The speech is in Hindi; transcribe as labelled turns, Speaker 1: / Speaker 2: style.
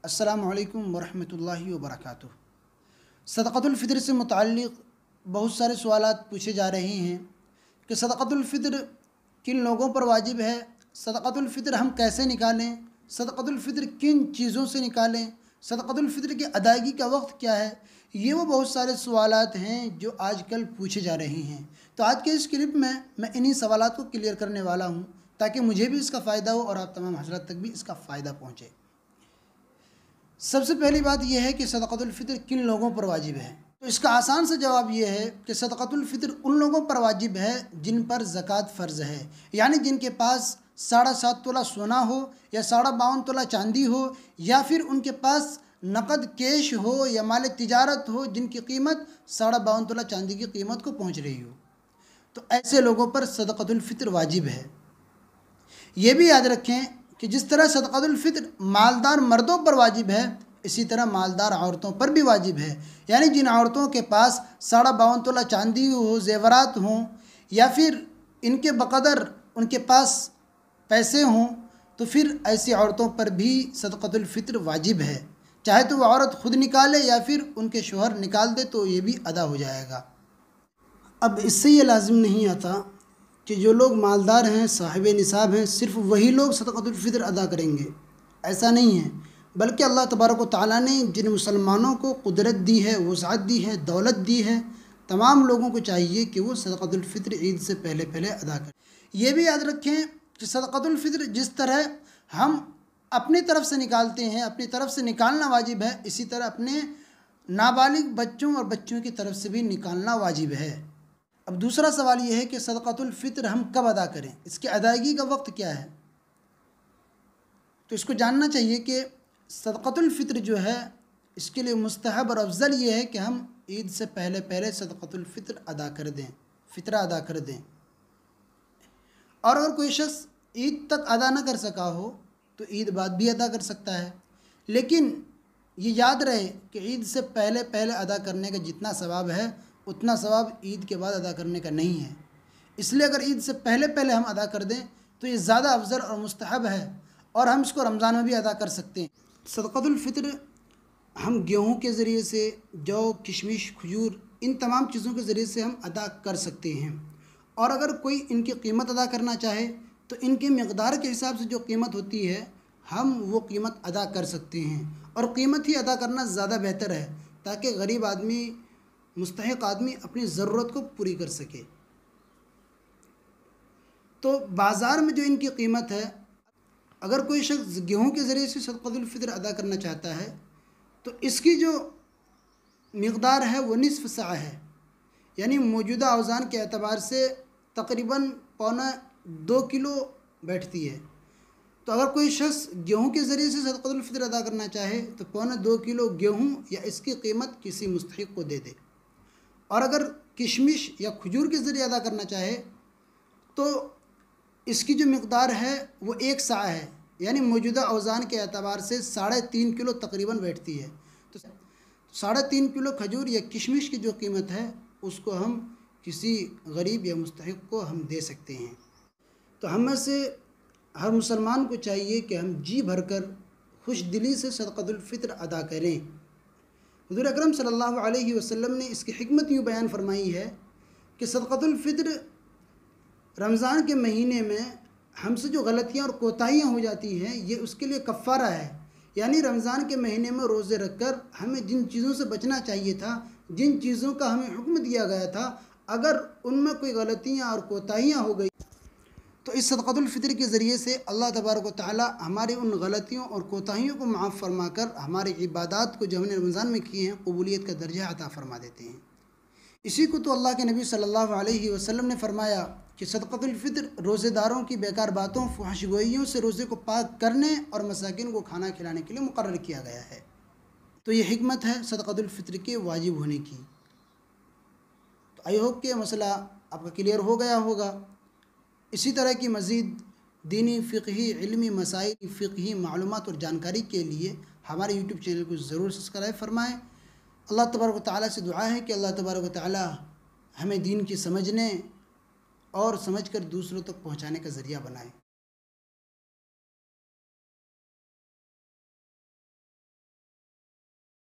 Speaker 1: अस्सलामु अलैकुम वरहमतुल्लाहि वबरकातुहू। सदक़तुल फ़ितर से मुताल्लिक़ बहुत सारे सवालात पूछे जा रहे हैं कि सदक़तुल फ़ितर किन लोगों पर वाजिब है, सदक़तुल फ़ितर हम कैसे निकालें, सदक़तुल फ़ितर किन चीज़ों से निकालें, सदक़तुल फ़ितर की अदायगी का वक्त क्या है। ये वो बहुत सारे सवालात हैं जो आजकल पूछे जा रहे हैं। तो आज के इस क्लिप में मैं इन्हीं सवालात को क्लियर करने वाला हूँ ताकि मुझे भी इसका फ़ायदा हो और आप तमाम हज़रात तक भी इसका फ़ायदा पहुँचे। सबसे पहली बात यह है कि सदक़तुल फ़ितर किन लोगों पर वाजिब है। तो इसका आसान सा जवाब यह है कि सदक़तुल फ़ितर उन लोगों पर वाजिब है जिन पर ज़कात फ़र्ज़ है, यानी जिनके पास 7.5 तोला सोना हो या 52.5 तोला चांदी हो या फिर उनके पास नक़द कैश हो या माल तिजारत हो जिनकी कीमत 52.5 तोला चांदी की कीमत को पहुँच रही हो। तो ऐसे लोगों पर सदक़तुल फ़ितर वाजिब है। ये भी याद रखें कि जिस तरह सदक़तुल फ़ितर मालदार मर्दों पर वाजिब है, इसी तरह मालदार औरतों पर भी वाजिब है। यानी जिन औरतों के पास 52.5 तोला चांदी हो, जेवरात हों या फिर इनके बक़दर उनके पास पैसे हों, तो फिर ऐसी औरतों पर भी सदक़तुल फ़ितर वाजिब है। चाहे तो वह औरत ख़ुद निकाले या फिर उनके शौहर निकाल दे तो ये भी अदा हो जाएगा। अब इससे ये लाजिम नहीं आता कि जो लोग मालदार हैं, साहिब निसाब हैं, सिर्फ़ वही लोग सदक़तुल फ़ितर अदा करेंगे, ऐसा नहीं है। बल्कि अल्लाह तबारक व तआला ने जिन मुसलमानों को कुदरत दी है, वसाअत दी है, दौलत दी है, तमाम लोगों को चाहिए कि वो सदक़तुल फ़ितर ईद से पहले पहले अदा करें। ये भी याद रखें कि सदक़तुल फ़ितर जिस तरह हम अपनी तरफ से निकालते हैं, अपनी तरफ से निकालना वाजिब है, इसी तरह अपने नाबालिग बच्चों और बच्चियों की तरफ से भी निकालना वाजिब है। अब दूसरा सवाल यह है कि सदक़तुल फ़ितर हम कब अदा करें, इसकी अदायगी का वक्त क्या है। तो इसको जानना चाहिए कि सदक़तुल फ़ितर जो है इसके लिए मुस्तहब और अफजल ये है कि हम ईद से पहले पहले सदक़तुल फ़ितर अदा कर दें, फ़ितरा अदा कर दें। और अगर कोई शख्स ईद तक अदा न कर सका हो तो ईद बाद भी अदा कर सकता है, लेकिन ये याद रहे कि ईद से पहले पहले अदा करने का जितना सवाब है उतना सवाब ईद के बाद अदा करने का नहीं है। इसलिए अगर ईद से पहले पहले हम अदा कर दें तो ये ज़्यादा अफजल और मुस्तहब है और हम इसको रमज़ान में भी अदा कर सकते हैं। सदक़तुल फ़ितर हम गेहूँ के ज़रिए से, जौ, किशमिश, खजूर, इन तमाम चीज़ों के ज़रिए से हम अदा कर सकते हैं। और अगर कोई इनकी कीमत अदा करना चाहे तो इनके मकदार के हिसाब से जो कीमत होती है हम वो कीमत अदा कर सकते हैं, और कीमत ही अदा करना ज़्यादा बेहतर है ताकि गरीब आदमी, मुस्तहिक़ आदमी अपनी ज़रूरत को पूरी कर सके। तो बाज़ार में जो इनकी कीमत है, अगर कोई शख्स गेहूँ के ज़रिए से सदक़तुल फ़ितर अदा करना चाहता है तो इसकी जो मकदार है वो निस्फ़ सा है, यानी मौजूदा औज़ान के एतबार से तकरीबन 1.25 किलो बैठती है। तो अगर कोई शख्स गेहूँ के ज़रिए से सदक़तुल फ़ितर अदा करना चाहे तो 1.25 किलो गेहूँ या इसकी कीमत किसी मुस्तहिक़ को दे दे। और अगर किशमिश या खजूर के ज़रिए अदा करना चाहे तो इसकी जो मकदार है वो 1 सा है, यानी मौजूदा औज़ान के एतबार से 3.5 किलो तकरीबन बैठती है। तो 3.5 किलो खजूर या किशमिश की जो कीमत है उसको हम किसी गरीब या मुस्तहिक़ को हम दे सकते हैं। तो हम में से हर मुसलमान को चाहिए कि हम जी भरकर खुश दिली से सदक़तुल फ़ितर अदा करें। हुज़ूर अकरम सल्लल्लाहु अलैहि वसल्लम ने इसकी हिकमत यूँ बयान फरमाई है कि सदक़तुल फ़ितर रमज़ान के महीने में हमसे जो गलतियाँ और कोताहियाँ हो जाती हैं ये उसके लिए कफ़ारा है। यानी रमज़ान के महीने में रोज़े रखकर हमें जिन चीज़ों से बचना चाहिए था, जिन चीज़ों का हमें हुक्म दिया गया था, अगर उनमें कोई गलतियाँ और कोताहियाँ हो गई तो इस सदक़तुल फ़ितर के ज़रिए से अल्लाह तबारक व तआला हमारी उन गलतियों और कोताहियों को माफ़ फरमाकर हमारी इबादत को जो हमने रमज़ान में किए हैं कबूलियत का दर्जा अता फ़रमा देते हैं। इसी को तो अल्लाह के नबी सल्लल्लाहु अलैहि वसल्लम ने फ़रमाया कि सदक़तुल फ़ितर रोज़ेदारों की बेकार बातों, फहश-गोइयों से रोज़े को पाक करने और मसाकिन को खाना खिलाने के लिए मुकर्रर किया गया है। तो ये हिकमत है सदक़तुल फ़ितर के वाजिब होने की। तो आई होप कि मसला आपका क्लियर हो गया होगा। इसी तरह की मज़ीद दीनी, फ़िक़ही, इल्मी मसाइल, फ़िक़ही मालूमात और जानकारी के लिए हमारे यूट्यूब चैनल को ज़रूर सब्सक्राइब फरमाएँ। अल्लाह तबारक व तआला से दुआ है कि अल्लाह तबारक व तआला हमें दीन की समझने और समझकर दूसरों तक पहुँचाने का ज़रिया बनाए।